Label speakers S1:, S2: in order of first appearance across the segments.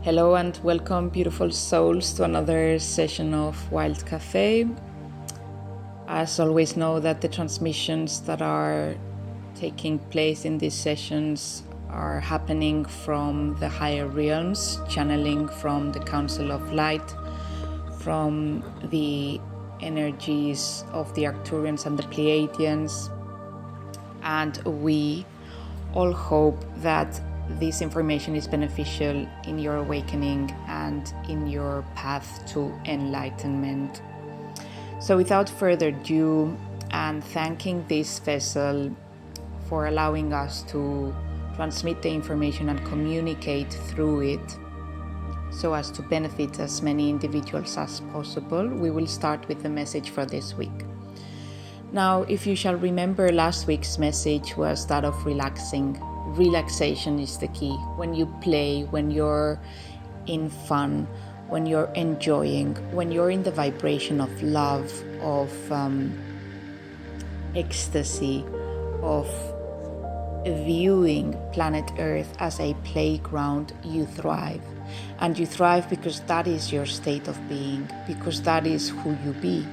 S1: Hello and welcome, beautiful souls, to another session of Wild Cafe. As always, know that the transmissions that are taking place in these sessions are happening from the higher realms, channeling from the Council of Light, from the energies of the Arcturians and the Plaeidians, and we all hope that this information is beneficial in your awakening and in your path to enlightenment. So without further ado, and thanking this vessel for allowing us to transmit the information and communicate through it so as to benefit as many individuals as possible, we will start with the message for this week. Now, if you shall remember, last week's message was that of relaxing. Relaxation is the key. When you play, when you're in fun, when you're enjoying, when you're in the vibration of love, of ecstasy, of viewing planet Earth as a playground, you thrive. And you thrive because that is your state of being, because that is who you be.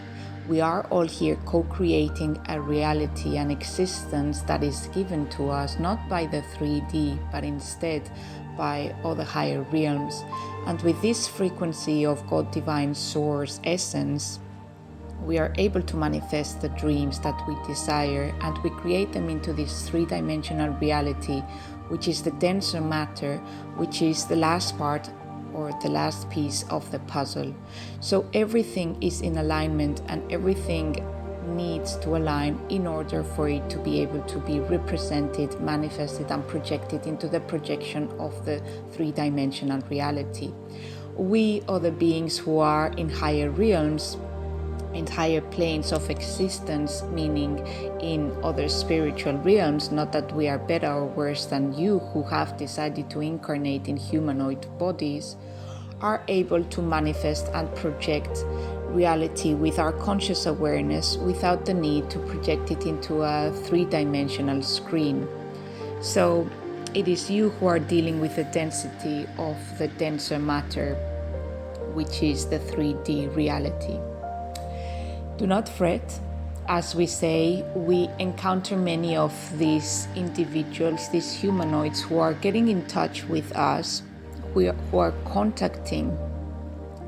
S1: We are all here co-creating a reality and existence that is given to us not by the 3D, but instead by all the higher realms. And with this frequency of God, divine source, essence, we are able to manifest the dreams that we desire, and we create them into this three-dimensional reality, which is the denser matter, which is the last part or the last piece of the puzzle. So everything is in alignment, and everything needs to align in order for it to be able to be represented, manifested, and projected into the projection of the three-dimensional reality. We are the beings who are in higher realms, in higher planes of existence, meaning in other spiritual realms, not that we are better or worse than you who have decided to incarnate in humanoid bodies, are able to manifest and project reality with our conscious awareness without the need to project it into a three-dimensional screen. So it is you who are dealing with the density of the denser matter, which is the 3D reality. Do not fret. As we say, we encounter many of these individuals, these humanoids, who are getting in touch with us, who are contacting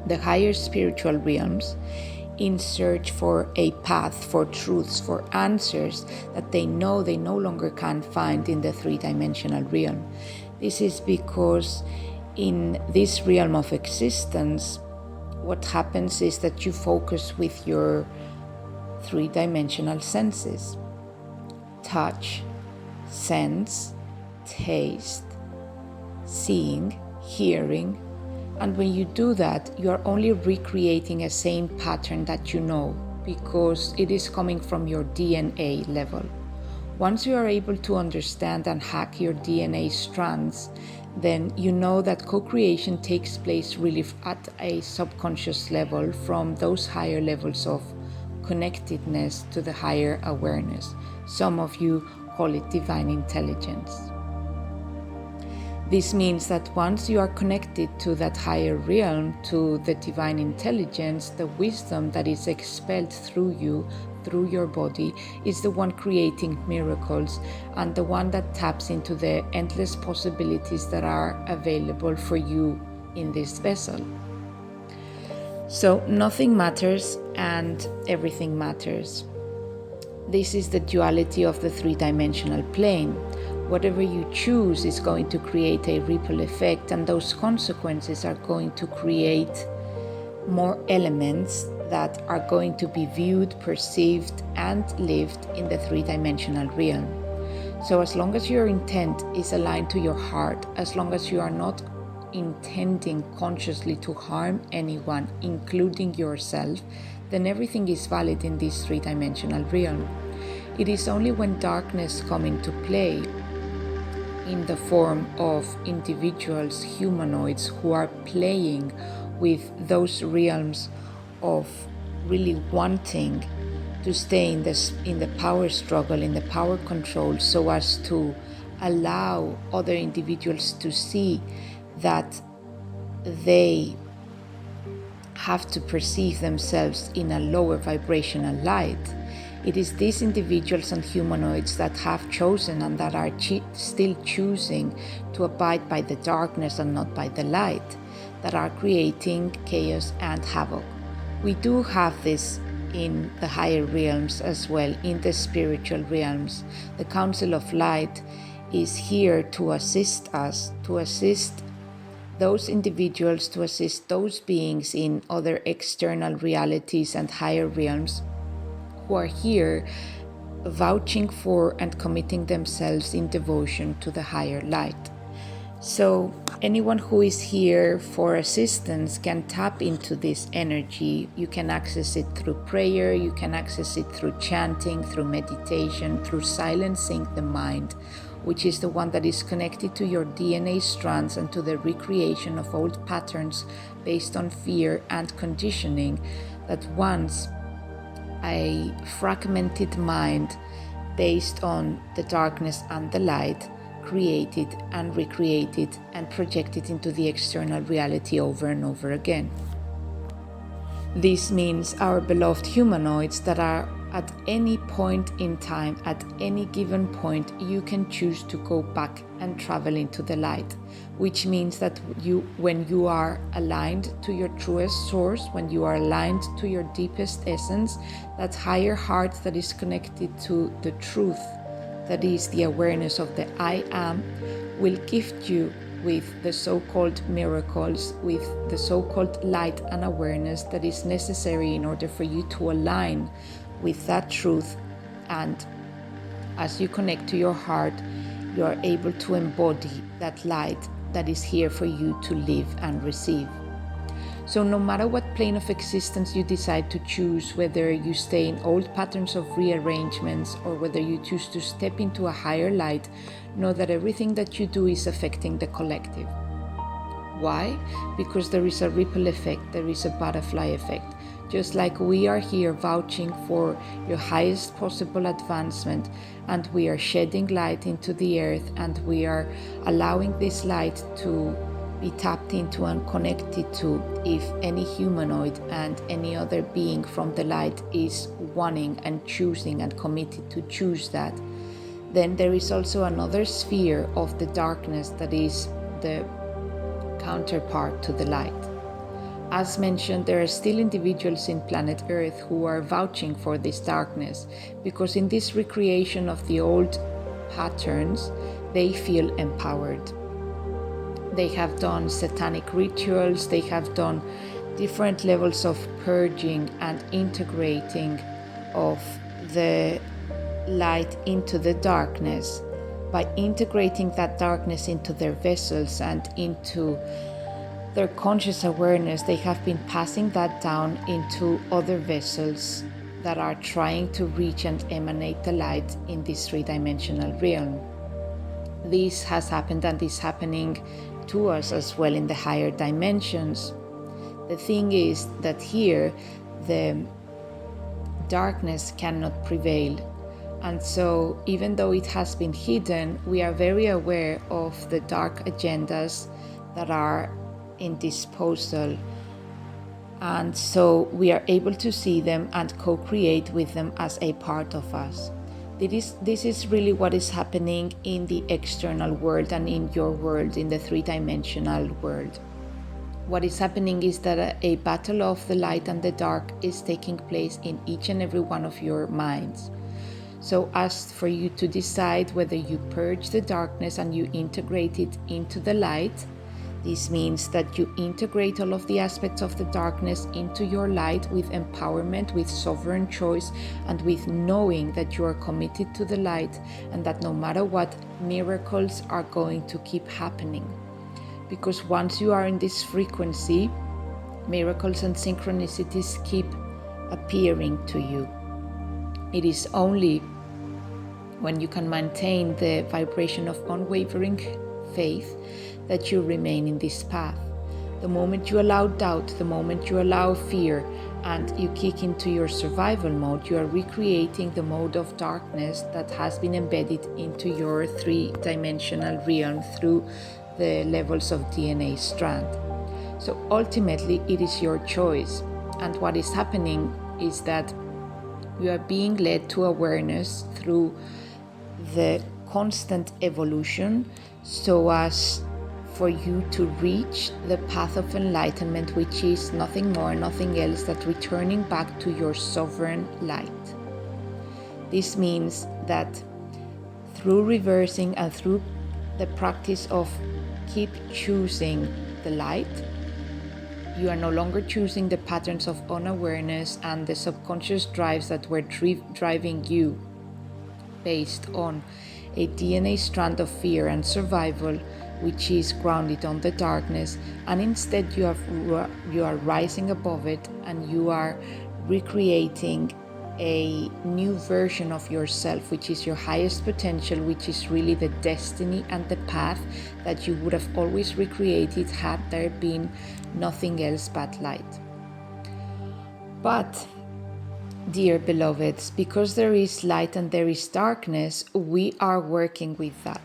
S1: the higher spiritual realms in search for a path, for truths, for answers that they know they no longer can find in the three-dimensional realm. This is because in this realm of existence, what happens is that you focus with your three-dimensional senses: touch, sense, taste, seeing, hearing. And when you do that, you are only recreating a same pattern that you know, because it is coming from your DNA level. Once you are able to understand and hack your DNA strands, then you know that co-creation takes place really at a subconscious level, from those higher levels of connectedness to the higher awareness. Some of you call it divine intelligence. This means that once you are connected to that higher realm, to the divine intelligence, the wisdom that is expelled through you, through your body, is the one creating miracles, and the one that taps into the endless possibilities that are available for you in this vessel. So nothing matters and everything matters. This is the duality of the three-dimensional plane. Whatever you choose is going to create a ripple effect, and those consequences are going to create more elements that are going to be viewed, perceived, and lived in the three-dimensional realm. So as long as your intent is aligned to your heart, as long as you are not intending consciously to harm anyone, including yourself, then everything is valid in this three-dimensional realm. It is only when darkness comes into play, in the form of individuals, humanoids, who are playing with those realms of really wanting to stay in the power struggle, in the power control, so as to allow other individuals to see that they have to perceive themselves in a lower vibrational light, it is these individuals and humanoids that have chosen and that are still choosing to abide by the darkness and not by the light, that are creating chaos and havoc. We do have this in the higher realms as well, in the spiritual realms. The Council of Light is here to assist us, to assist those individuals, to assist those beings in other external realities and higher realms who are here vouching for and committing themselves in devotion to the higher light. So anyone who is here for assistance can tap into this energy. You can access it through prayer, you can access it through chanting, through meditation, through silencing the mind, which is the one that is connected to your DNA strands and to the recreation of old patterns based on fear and conditioning that once a fragmented mind based on the darkness and the light created and recreated and projected into the external reality over and over again. This means our beloved humanoids that are at any point in time, at any given point, you can choose to go back and travel into the light, which means that when you are aligned to your truest source, when you are aligned to your deepest essence, that higher heart that is connected to the truth, that is the awareness of the I am, will gift you with the so-called miracles, with the so-called light and awareness that is necessary in order for you to align with that truth. And as you connect to your heart, you are able to embody that light that is here for you to live and receive. So no matter what plane of existence you decide to choose, whether you stay in old patterns of rearrangements or whether you choose to step into a higher light, know that everything that you do is affecting the collective. Why? Because there is a ripple effect, there is a butterfly effect. Just like we are here vouching for your highest possible advancement, and we are shedding light into the earth, and we are allowing this light to be tapped into and connected to, if any humanoid and any other being from the light is wanting and choosing and committed to choose that, then there is also another sphere of the darkness that is the counterpart to the light. As mentioned, there are still individuals in planet Earth who are vouching for this darkness, because in this recreation of the old patterns, they feel empowered. They have done satanic rituals, they have done different levels of purging and integrating of the light into the darkness. By integrating that darkness into their vessels and into their conscious awareness, they have been passing that down into other vessels that are trying to reach and emanate the light in this three-dimensional realm. This has happened and is happening to us as well in the higher dimensions. The thing is that here the darkness cannot prevail. And so even though it has been hidden, we are very aware of the dark agendas that are in disposal, and so we are able to see them and co-create with them as a part of us. This is really what is happening in the external world and in your world, in the three-dimensional world. What is happening is that a battle of the light and the dark is taking place in each and every one of your minds. So as for you to decide whether you purge the darkness and you integrate it into the light, this means that you integrate all of the aspects of the darkness into your light with empowerment, with sovereign choice, and with knowing that you are committed to the light and that no matter what, miracles are going to keep happening. Because once you are in this frequency, miracles and synchronicities keep appearing to you. It is only when you can maintain the vibration of unwavering faith that you remain in this path. The moment you allow doubt, the moment you allow fear, and you kick into your survival mode, you are recreating the mode of darkness that has been embedded into your three-dimensional realm through the levels of DNA strand. So ultimately, it is your choice. And what is happening is that you are being led to awareness through the constant evolution so as for you to reach the path of enlightenment, which is nothing more, nothing else than returning back to your sovereign light. This means that through reversing and through the practice of keep choosing the light, you are no longer choosing the patterns of unawareness and the subconscious drives that were driving you based on a DNA strand of fear and survival, which is grounded on the darkness, and instead you are rising above it and you are recreating a new version of yourself, which is your highest potential, which is really the destiny and the path that you would have always recreated had there been nothing else but light. But dear beloveds, because there is light and there is darkness, we are working with that.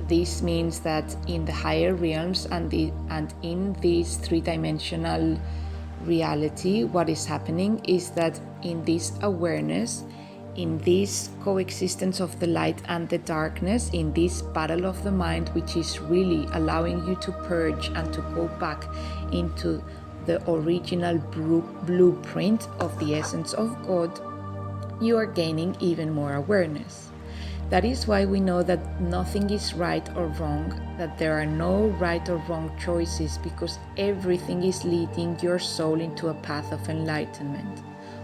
S1: This means that in the higher realms and in this three-dimensional reality, what is happening is that in this awareness, in this coexistence of the light and the darkness, in this battle of the mind, which is really allowing you to purge and to go back into the original blueprint of the essence of God, you are gaining even more awareness. That is why we know that nothing is right or wrong, that there are no right or wrong choices, because everything is leading your soul into a path of enlightenment.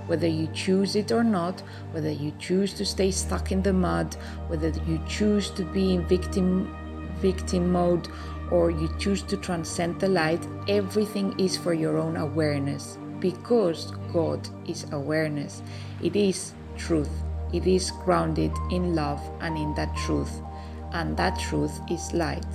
S1: Whether you choose it or not, whether you choose to stay stuck in the mud, whether you choose to be in victim mode, or you choose to transcend the light, everything is for your own awareness, because God is awareness. It is truth. It is grounded in love and in that truth, and that truth is light.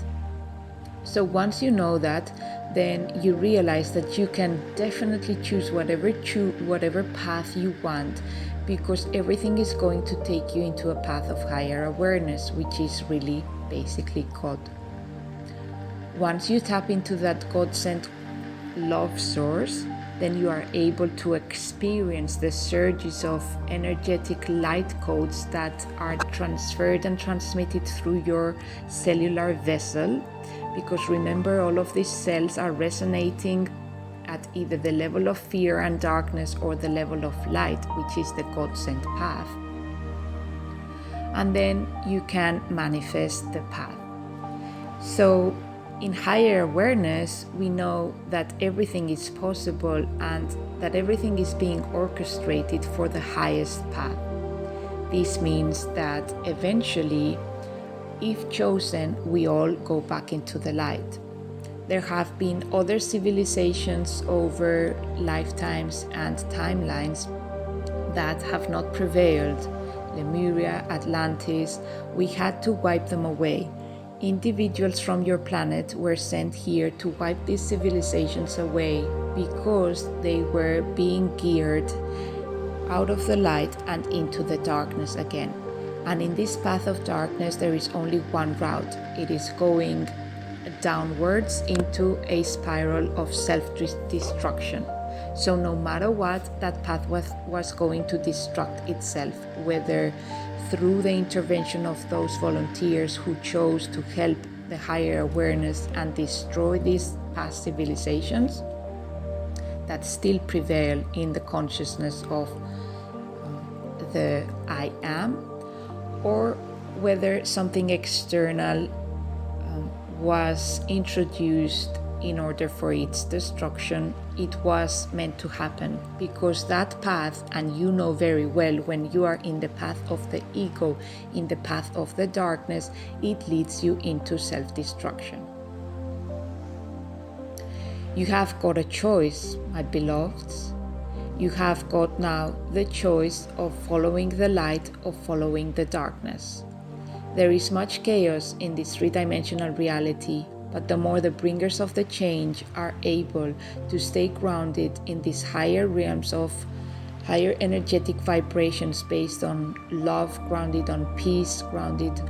S1: So once you know that, then you realize that you can definitely choose whatever path you want, because everything is going to take you into a path of higher awareness, which is really basically God. Once you tap into that God-sent love source, then you are able to experience the surges of energetic light codes that are transferred and transmitted through your cellular vessel. Because remember, all of these cells are resonating at either the level of fear and darkness or the level of light, which is the God-sent path. And then you can manifest the path. So in higher awareness, we know that everything is possible and that everything is being orchestrated for the highest path. This means that eventually, if chosen, we all go back into the light. There have been other civilizations over lifetimes and timelines that have not prevailed. Lemuria, Atlantis, we had to wipe them away. Individuals from your planet were sent here to wipe these civilizations away because they were being geared out of the light and into the darkness again. And in this path of darkness, there is only one route. It is going downwards into a spiral of self-destruction. So no matter what, that path was going to destruct itself, whether through the intervention of those volunteers who chose to help the higher awareness and destroy these past civilizations that still prevail in the consciousness of the I am, or whether something external was introduced in order for its destruction. It was meant to happen, because that path, and you know very well, when you are in the path of the ego, in the path of the darkness, it leads you into self-destruction. You have got a choice, my beloveds. You have got now the choice of following the light or following the darkness. There is much chaos in this three-dimensional reality, but the more the bringers of the change are able to stay grounded in these higher realms of higher energetic vibrations based on love, grounded on peace, grounded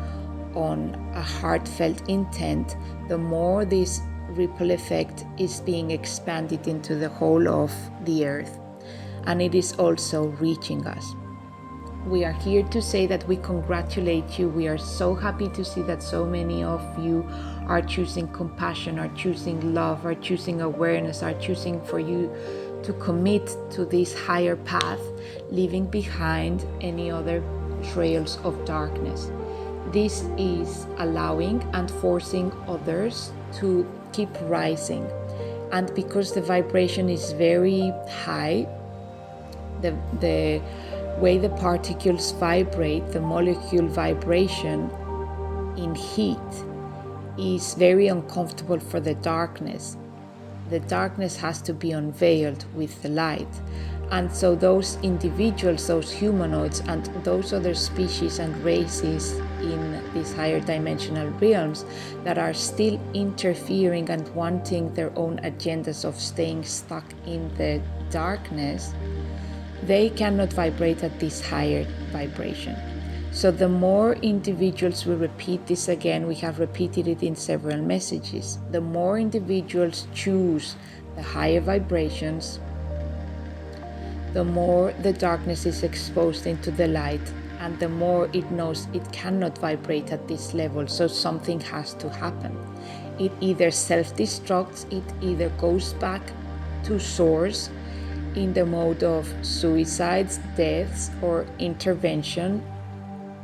S1: on a heartfelt intent, the more these ripple effect is being expanded into the whole of the earth, and it is also reaching us. We are here to say that we congratulate you. We are so happy to see that so many of you are choosing compassion, are choosing love, are choosing awareness, are choosing for you to commit to this higher path, leaving behind any other trails of darkness. This is allowing and forcing others to keep rising. And because the vibration is very high, the way the particles vibrate, the molecule vibration in heat, is very uncomfortable for the darkness. The darkness has to be unveiled with the light. And so those individuals, those humanoids, and those other species and races in these higher dimensional realms that are still interfering and wanting their own agendas of staying stuck in the darkness, they cannot vibrate at this higher vibration. So the more individuals we repeat this again, we have repeated it in several messages, the more individuals choose the higher vibrations, the more the darkness is exposed into the light, and the more it knows it cannot vibrate at this level, so something has to happen. It either self-destructs, it either goes back to source in the mode of suicides, deaths, or intervention.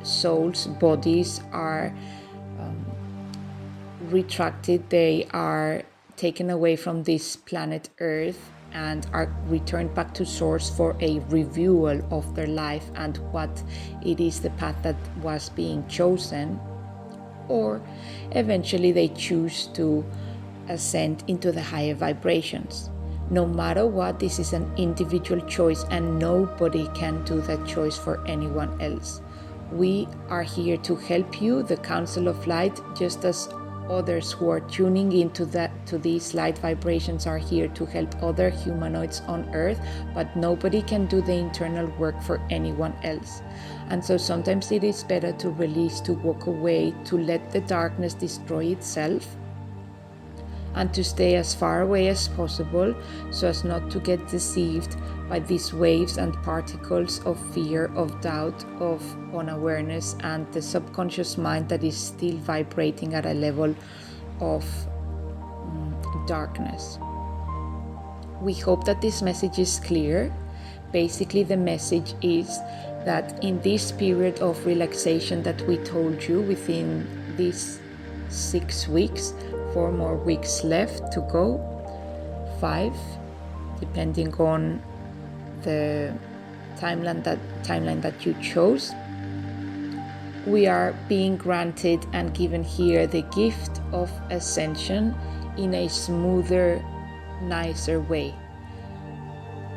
S1: Souls, bodies are retracted, they are taken away from this planet Earth and are returned back to source for a renewal of their life and what it is, the path that was being chosen. Or eventually they choose to ascend into the higher vibrations. No matter what, this is an individual choice and nobody can do that choice for anyone else. We are here to help you, the Council of Light, just as others who are tuning into these light vibrations are here to help other humanoids on Earth, but nobody can do the internal work for anyone else. And so sometimes it is better to release, to walk away, to let the darkness destroy itself, and to stay as far away as possible so as not to get deceived by these waves and particles of fear, of doubt, of unawareness, and the subconscious mind that is still vibrating at a level of darkness. We hope that this message is clear. Basically, the message is that in this period of relaxation that we told you, within these 6 weeks, 4 more weeks left to go, 5, depending on the timeline that you chose, we are being granted and given here the gift of ascension in a smoother, nicer way.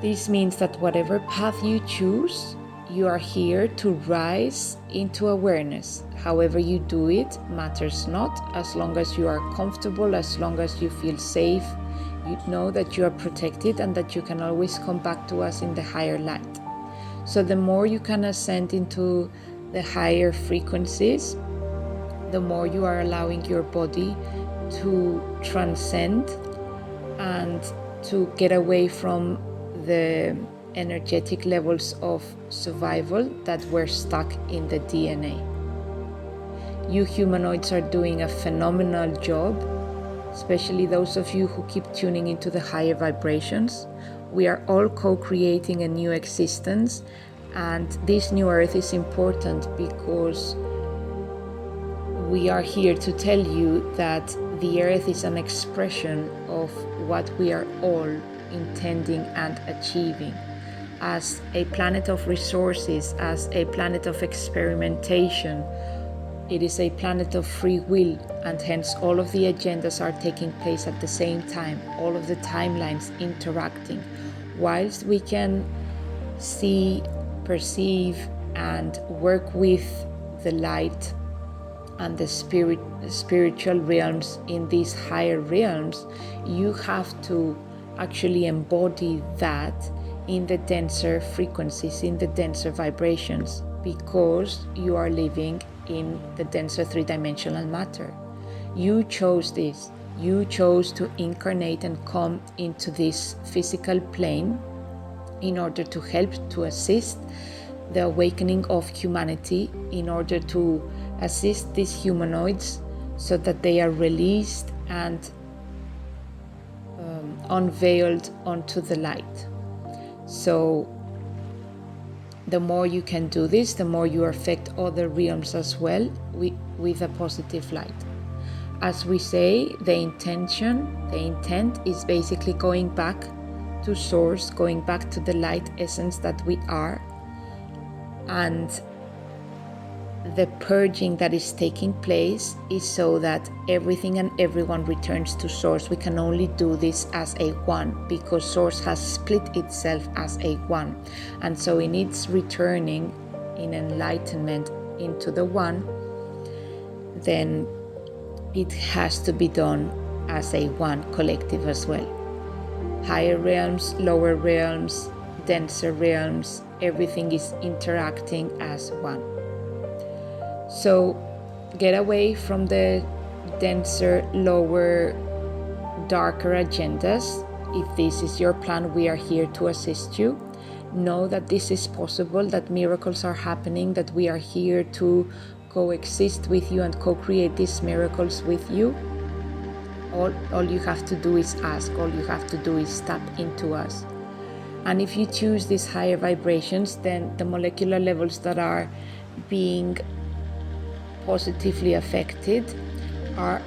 S1: This means that whatever path you choose, you are here to rise into awareness. However you do it matters not, as long as you are comfortable, as long as you feel safe, you know that you are protected and that you can always come back to us in the higher light. So the more you can ascend into the higher frequencies, the more you are allowing your body to transcend and to get away from the energetic levels of survival that were stuck in the DNA. You humanoids are doing a phenomenal job, especially those of you who keep tuning into the higher vibrations. We are all co-creating a new existence, and this new earth is important because we are here to tell you that the earth is an expression of what we are all intending and achieving. As a planet of resources, as a planet of experimentation, it is a planet of free will, and hence all of the agendas are taking place at the same time, all of the timelines interacting. Whilst we can see, perceive, and work with the light and the spiritual realms in these higher realms, you have to actually embody that in the denser frequencies, in the denser vibrations, because you are living in the denser three-dimensional matter. You chose this. You chose to incarnate and come into this physical plane in order to help to assist the awakening of humanity, in order to assist these humanoids so that they are released and unveiled onto the light. So the more you can do this, the more you affect other realms as well with a positive light. As we say, the intent is basically going back to source, going back to the light essence that we are. And the purging that is taking place is so that everything and everyone returns to source. We can only do this as a one, because source has split itself as a one. And so in its returning in enlightenment into the one, then it has to be done as a one collective as well. Higher realms, lower realms, denser realms, everything is interacting as one. So get away from the denser, lower, darker agendas. If this is your plan, we are here to assist you. Know that this is possible, that miracles are happening, that we are here to coexist with you and co-create these miracles with you. All you have to do is ask. All you have to do is tap into us. And if you choose these higher vibrations, then the molecular levels that are being positively affected are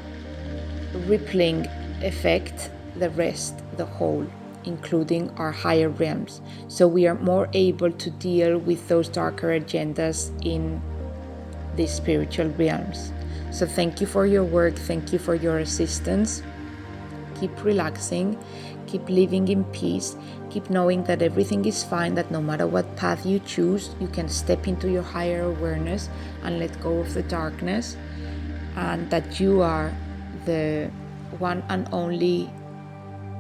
S1: rippling effect the rest, the whole, including our higher realms. So we are more able to deal with those darker agendas in the spiritual realms. So thank you for your work. Thank you for your assistance. Keep relaxing. Keep living in peace. Keep knowing that everything is fine, that no matter what path you choose, you can step into your higher awareness and let go of the darkness, and that you are the one and only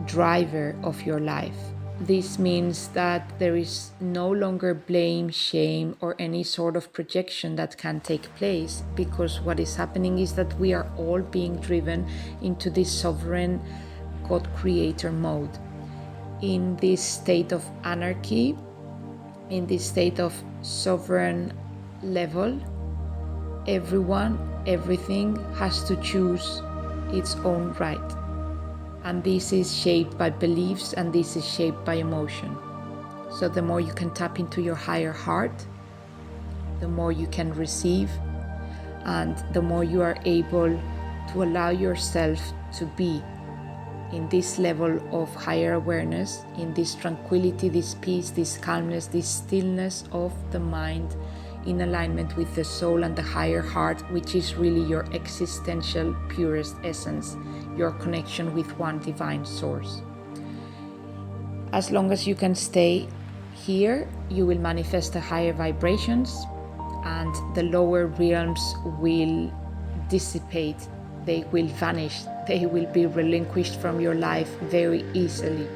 S1: driver of your life. This means that there is no longer blame, shame, or any sort of projection that can take place, because what is happening is that we are all being driven into this sovereign God creator mode. In this state of anarchy, in this state of sovereign level, everyone, everything has to choose its own right. And this is shaped by beliefs, and this is shaped by emotion. So the more you can tap into your higher heart, the more you can receive, and the more you are able to allow yourself to be in this level of higher awareness, in this tranquility, this peace, this calmness, this stillness of the mind, in alignment with the soul and the higher heart, which is really your existential purest essence, your connection with one divine source. As long as you can stay here, you will manifest the higher vibrations, and the lower realms will dissipate. They will vanish. They will be relinquished from your life very easily.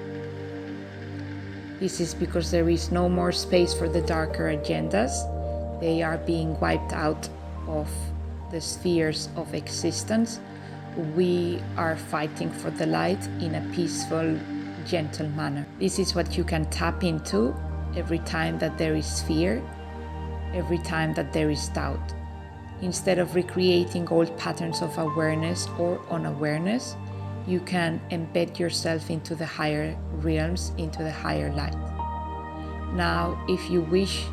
S1: This is because there is no more space for the darker agendas. They are being wiped out of the spheres of existence. We are fighting for the light in a peaceful, gentle manner. This is what you can tap into every time that there is fear, every time that there is doubt. Instead of recreating old patterns of awareness or unawareness, you can embed yourself into the higher realms, into the higher light. Now, if you wish,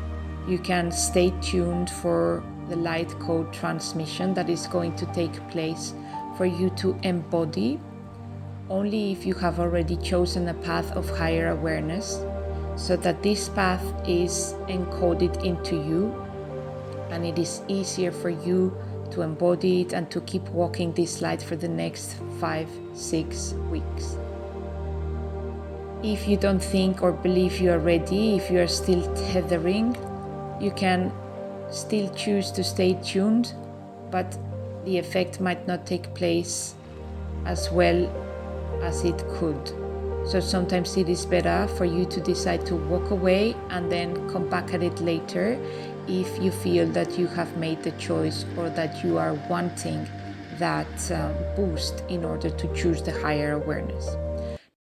S1: you can stay tuned for the light code transmission that is going to take place for you to embody only if you have already chosen a path of higher awareness, so that this path is encoded into you and it is easier for you to embody it and to keep walking this light for the next 5-6 weeks. If you don't think or believe you are ready, if you are still tethering, you can still choose to stay tuned, but the effect might not take place as well as it could. So sometimes it is better for you to decide to walk away and then come back at it later if you feel that you have made the choice or that you are wanting that boost in order to choose the higher awareness.